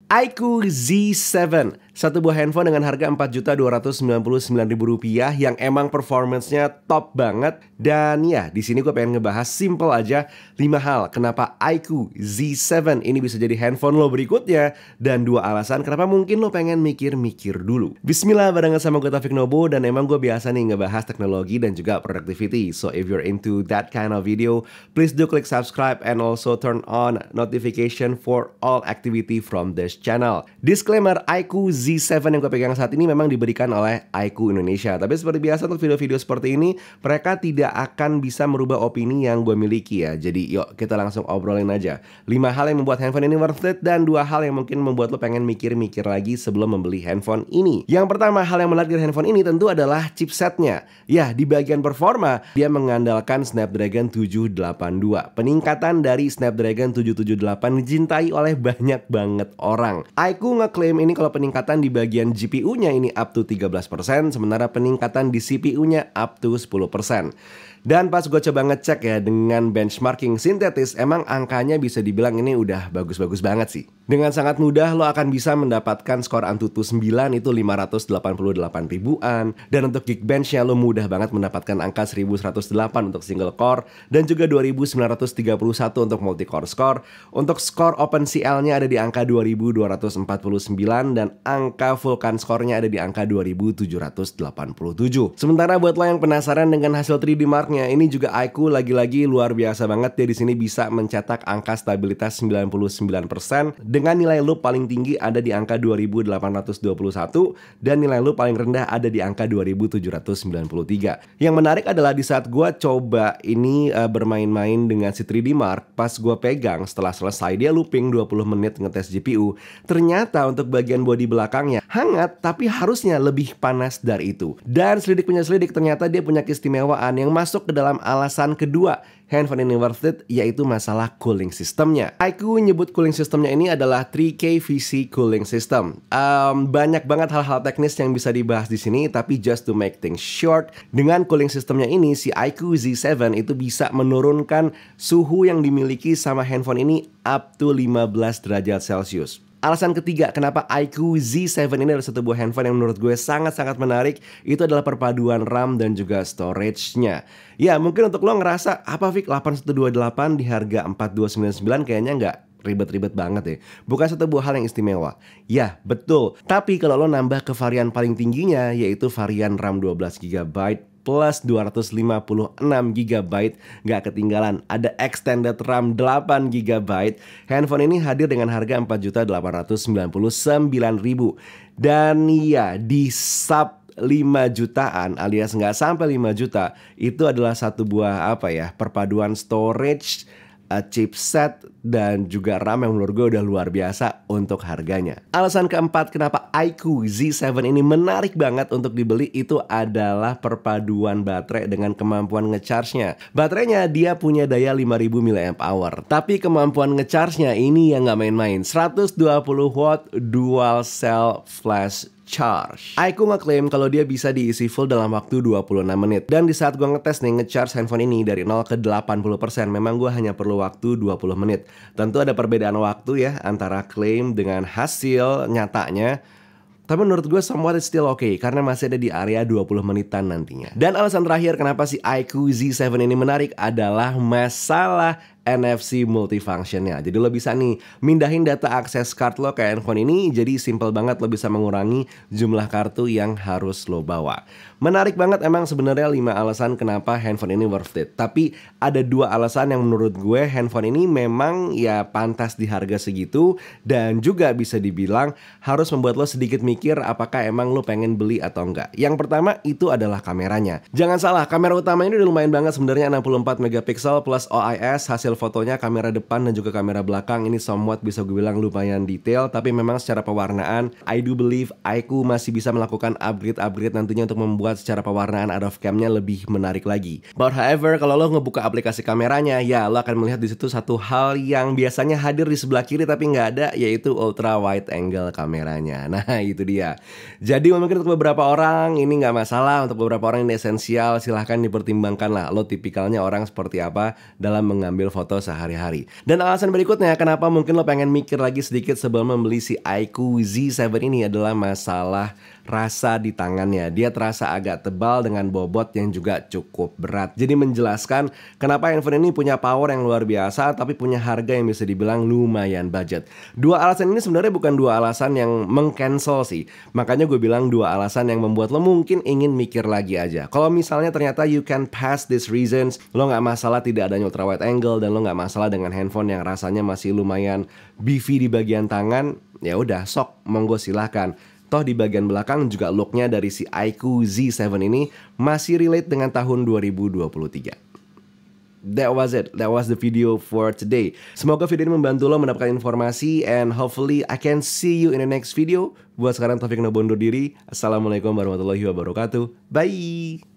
iQOO Z7, satu buah handphone dengan harga Rp4.299.000 yang emang performance-nya top banget. Dan ya, di sini gue pengen ngebahas simple aja 5 hal kenapa iQOO Z7 ini bisa jadi handphone lo berikutnya, dan 2 alasan kenapa mungkin lo pengen mikir-mikir dulu. Bismillah, barengan sama gue Taufik Nobo, dan emang gue biasa nih ngebahas teknologi dan juga productivity. So if you're into that kind of video, please do click subscribe and also turn on notification for all activity from this channel. Disclaimer, iQOO Z7 yang gue pegang saat ini memang diberikan oleh iQOO Indonesia. Tapi seperti biasa untuk video-video seperti ini, mereka tidak akan bisa merubah opini yang gue miliki ya. Jadi yuk kita langsung obrolin aja 5 hal yang membuat handphone ini worth it, dan 2 hal yang mungkin membuat lo pengen mikir-mikir lagi sebelum membeli handphone ini. Yang pertama, hal yang menarik dari handphone ini tentu adalah chipsetnya. Ya, di bagian performa, dia mengandalkan Snapdragon 782. Peningkatan dari Snapdragon 778 dicintai oleh banyak banget orang. iQOO ngeklaim ini kalau peningkatan di bagian GPU-nya ini up to 13%, sementara peningkatan di CPU-nya up to 10%. Dan pas gue coba ngecek ya dengan benchmarking sintetis, emang angkanya bisa dibilang ini udah bagus-bagus banget sih. Dengan sangat mudah lo akan bisa mendapatkan skor Antutu 9 itu 588 ribuan. Dan untuk Geekbench-nya lo mudah banget mendapatkan angka 1108 untuk single core, dan juga 2931 untuk multi-core score. Untuk skor OpenCL-nya ada di angka 2249, dan angka Vulkan score-nya ada di angka 2787. Sementara buat lo yang penasaran dengan hasil 3D Mark, ini juga iQOO lagi-lagi luar biasa banget. Dia di sini bisa mencetak angka stabilitas 99% dengan nilai loop paling tinggi ada di angka 2821 dan nilai loop paling rendah ada di angka 2793. Yang menarik adalah di saat gue coba ini bermain-main dengan si 3D Mark, pas gue pegang setelah selesai dia looping 20 menit ngetes GPU, ternyata untuk bagian bodi belakangnya hangat, tapi harusnya lebih panas dari itu. Dan selidik punya selidik, ternyata dia punya keistimewaan yang masuk ke dalam alasan kedua handphone ini worth it, yaitu masalah cooling systemnya. iQOO nyebut cooling systemnya ini adalah 3K VC cooling system. Banyak banget hal-hal teknis yang bisa dibahas di sini, tapi just to make things short, dengan cooling systemnya ini si iQOO Z7 itu bisa menurunkan suhu yang dimiliki sama handphone ini up to 15 derajat Celcius. Alasan ketiga kenapa iQOO Z7 ini adalah satu buah handphone yang menurut gue sangat-sangat menarik, itu adalah perpaduan RAM dan juga storage-nya. Ya, mungkin untuk lo ngerasa, apa Fik, 8128 di harga 4299 kayaknya nggak ribet-ribet banget ya. Bukan satu buah hal yang istimewa. Ya, betul. Tapi kalau lo nambah ke varian paling tingginya, yaitu varian RAM 12GB plus 256GB, gak ketinggalan ada extended RAM 8GB. Handphone ini hadir dengan harga 4.899.000, dan ya di sub 5 jutaan alias nggak sampai 5 juta, itu adalah satu buah perpaduan storage, chipset, dan juga RAM yang menurut gue udah luar biasa untuk harganya. Alasan keempat kenapa iQOO Z7 ini menarik banget untuk dibeli itu adalah perpaduan baterai dengan kemampuan ngecharge-nya. Baterainya dia punya daya 5000 mAh, tapi kemampuan ngecharge-nya ini yang nggak main-main, 120 watt dual cell flash charge. iQOO ngeklaim kalau dia bisa diisi full dalam waktu 26 menit. Dan di saat gue ngetes nih ngecharge handphone ini dari 0 ke 80%, memang gue hanya perlu waktu 20 menit. Tentu ada perbedaan waktu ya antara klaim dengan hasil nyatanya. Tapi menurut gue somewhat it's still okay, karena masih ada di area 20 menitan nantinya. Dan alasan terakhir kenapa si iQOO Z7 ini menarik adalah masalah NFC multifunctionnya. Jadi lo bisa nih mindahin data akses card lo ke handphone ini. Jadi simple banget, lo bisa mengurangi jumlah kartu yang harus lo bawa. Menarik banget emang sebenarnya 5 alasan kenapa handphone ini worth it. Tapi ada 2 alasan yang menurut gue handphone ini memang ya pantas di harga segitu, dan juga bisa dibilang harus membuat lo sedikit mikir apakah emang lo pengen beli atau enggak. Yang pertama itu adalah kameranya. Jangan salah, kamera utamanya ini udah lumayan banget sebenarnya, 64 megapiksel plus OIS. Hasil fotonya kamera depan dan juga kamera belakang ini somewhat bisa gue bilang lumayan detail, tapi memang secara pewarnaan I do believe iQOO masih bisa melakukan upgrade nantinya untuk membuat secara pewarnaan out of cam-nya lebih menarik lagi. But however, kalau lo ngebuka aplikasi kameranya, ya lo akan melihat di situ satu hal yang biasanya hadir di sebelah kiri tapi nggak ada, yaitu ultra wide angle kameranya. Nah itu dia. Jadi mungkin untuk beberapa orang ini nggak masalah, untuk beberapa orang ini esensial, silahkan dipertimbangkan lah lo tipikalnya orang seperti apa dalam mengambil foto foto sehari-hari. Dan alasan berikutnya kenapa mungkin lo pengen mikir lagi sedikit sebelum membeli si iQOO Z7 ini adalah masalah rasa di tangannya. Dia terasa agak tebal dengan bobot yang juga cukup berat. Jadi menjelaskan kenapa handphone ini punya power yang luar biasa tapi punya harga yang bisa dibilang lumayan budget. Dua alasan ini sebenarnya bukan dua alasan yang meng-cancel sih. Makanya gue bilang dua alasan yang membuat lo mungkin ingin mikir lagi aja. Kalau misalnya ternyata you can pass these reasons, lo nggak masalah tidak adanya ultra wide angle dan lo nggak masalah dengan handphone yang rasanya masih lumayan beefy di bagian tangan, ya udah sok monggo silahkan. Toh di bagian belakang juga looknya dari si iQOO Z7 ini masih relate dengan tahun 2023. That was it. That was the video for today. Semoga video ini membantu lo mendapatkan informasi and hopefully I can see you in the next video. Buat sekarang Taufik undur diri. Assalamualaikum warahmatullahi wabarakatuh. Bye.